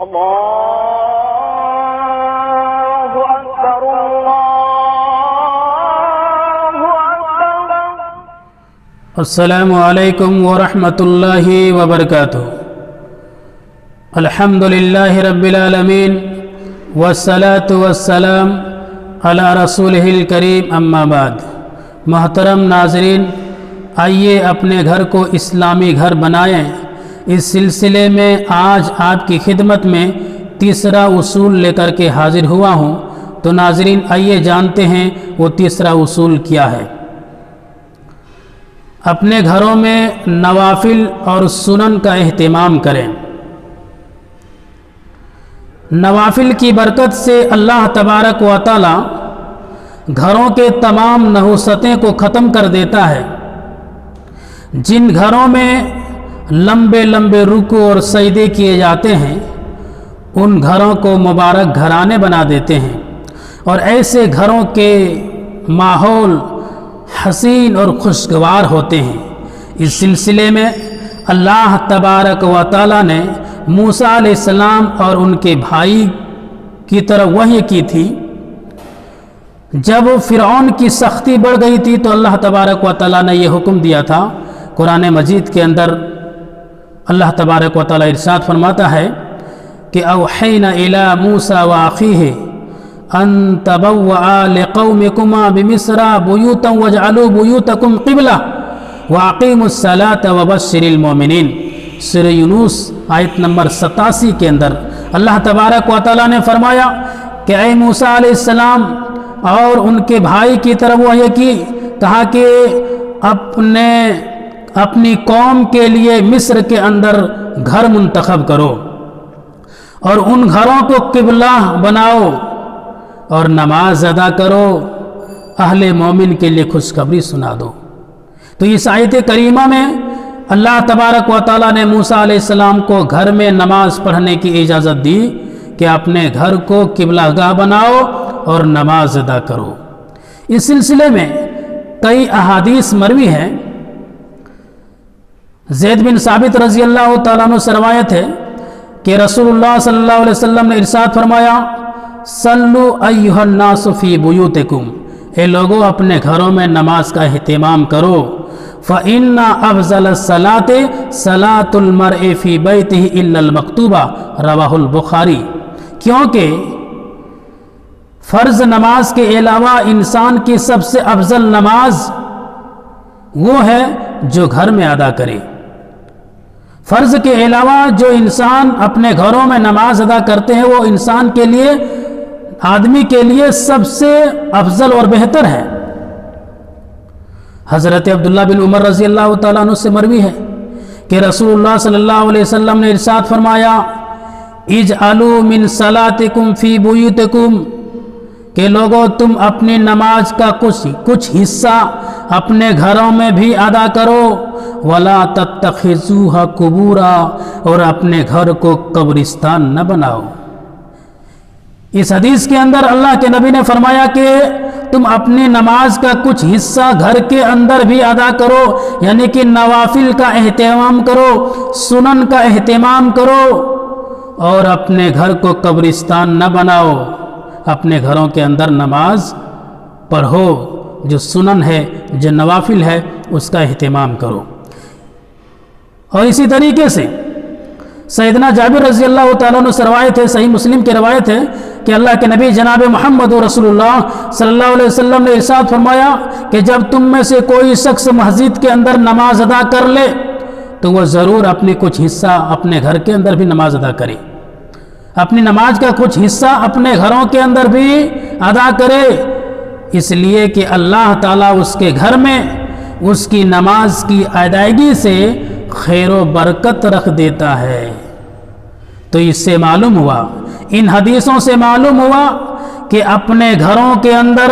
الله أكبر الله أكبر. السلام علیکم ورحمۃ اللہ وبرکاتہ. الحمد للہ رب العالمین والصلاة والسلام علی رسولہ الکریم اما بعد. محترم ناظرین، آئیے اپنے گھر کو اسلامی گھر بنائیں. اس سلسلے میں آج آپ کی خدمت میں تیسرا اصول لے کر کے حاضر ہوا ہوں. تو ناظرین، آئیے جانتے ہیں وہ تیسرا اصول کیا ہے. اپنے گھروں میں نوافل اور سنن کا اہتمام کریں. نوافل کی برکت سے اللہ تبارک و تعالی گھروں کے تمام نحوستیں کو ختم کر دیتا ہے. جن گھروں میں لمبے لمبے رکوع اور سجدے کیے جاتے ہیں ان گھروں کو مبارک گھرانے بنا دیتے ہیں، اور ایسے گھروں کے ماحول حسین اور خوشگوار ہوتے ہیں. اس سلسلے میں اللہ تبارک و تعالی نے موسیٰ علیہ السلام اور ان کے بھائی کی طرف وحی کی تھی. جب فرعون کی سختی بڑھ گئی تھی تو اللہ تبارک و تعالی نے یہ حکم دیا تھا. قرآن مجید کے اندر اللہ تبارک و تعالی ارشاد فرماتا ہے کہ اوحینا الی موسیٰ واخیہ ان تبوآ لقومکما بمصر بیوتا واجعلوا بیوتکم قبلہ واقیموا الصلاۃ وبشر المؤمنین. سورہ یونس آیت نمبر 87 کے اندر اللہ تبارک و تعالی نے فرمایا کہ اے موسیٰ علیہ السلام اور ان کے بھائی کی طرف وحی کی، کہا کہ اپنی قوم کے لیے مصر کے اندر گھر منتخب کرو اور ان گھروں کو قبلہ بناؤ اور نماز ادا کرو، اہل مومن کے لیے خوشخبری سنا دو. تو اس آیت کریمہ میں اللہ تبارک و تعالیٰ نے موسیٰ علیہ السلام کو گھر میں نماز پڑھنے کی اجازت دی کہ اپنے گھر کو قبلہ گاہ بناؤ اور نماز ادا کرو. اس سلسلے میں کئی احادیث مروی ہیں. زید بن ثابت رضی اللہ تعالیٰ عنہ سے روایت ہے کہ رسول اللہ صلی اللہ علیہ وسلم نے ارشاد فرمایا صلو ایھا الناس فی بیوتکم، اے لوگو اپنے گھروں میں نماز کا اہتمام کرو. فإن افضل الصلاۃ صلاۃ المرء فی بیتہ الا المکتوبہ، رواہ البخاری. کیونکہ فرض نماز کے علاوہ انسان کی سب سے افضل نماز وہ ہے جو گھر میں ادا کرے. فرض کے علاوہ جو انسان اپنے گھروں میں نماز ادا کرتے ہیں وہ انسان کے لیے، آدمی کے لیے سب سے افضل اور بہتر ہے. حضرت عبداللہ بن عمر رضی اللہ تعالیٰ عنہ سے مروی ہے کہ رسول اللہ صلی اللہ علیہ وسلم نے ارشاد فرمایا اجعلوا من صلاتکم فی بیوتکم، کہ لوگوں تم اپنی نماز کا کچھ حصہ اپنے گھروں میں بھی ادا کرو. ولا تتخذوها قبورا، اور اپنے گھر کو قبرستان نہ بناؤ. اس حدیث کے اندر اللہ کے نبی نے فرمایا کہ تم اپنی نماز کا کچھ حصہ گھر کے اندر بھی ادا کرو، یعنی کہ نوافل کا اہتمام کرو، سنن کا اہتمام کرو، اور اپنے گھر کو قبرستان نہ بناؤ. اپنے گھروں کے اندر نماز پڑھو، جو سنن ہے جو نوافل ہے اس کا اہتمام کرو. اور اسی طریقے سے سیدنا جابر رضی اللہ تعالیٰ عنہ سے روایت ہے، صحیح مسلم کی روایت ہے کہ اللہ کے نبی جناب محمد رسول اللہ صلی اللہ علیہ وسلم نے ارشاد فرمایا کہ جب تم میں سے کوئی شخص مسجد کے اندر نماز ادا کر لے تو وہ ضرور اپنی کچھ حصہ اپنے گھر کے اندر بھی نماز ادا کرے. اپنی نماز کا کچھ حصہ اپنے گھروں کے اندر بھی ادا کرے، اس لیے کہ اللہ تعالیٰ اس کے گھر میں اس کی نماز کی ادائیگی سے خیر و برکت رکھ دیتا ہے. تو اس سے معلوم ہوا، ان حدیثوں سے معلوم ہوا کہ اپنے گھروں کے اندر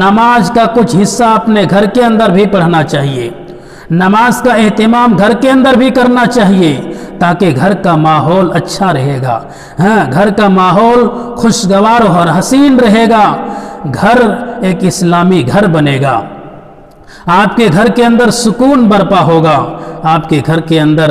نماز کا کچھ حصہ اپنے گھر کے اندر بھی پڑھنا چاہیے. نماز کا اہتمام گھر کے اندر بھی کرنا چاہیے تاکہ گھر کا ماحول اچھا رہے گا. گھر کا ماحول خوشگوار اور حسین رہے گا. گھر ایک اسلامی گھر بنے گا. آپ کے گھر کے اندر سکون برپا ہوگا. آپ کے گھر کے اندر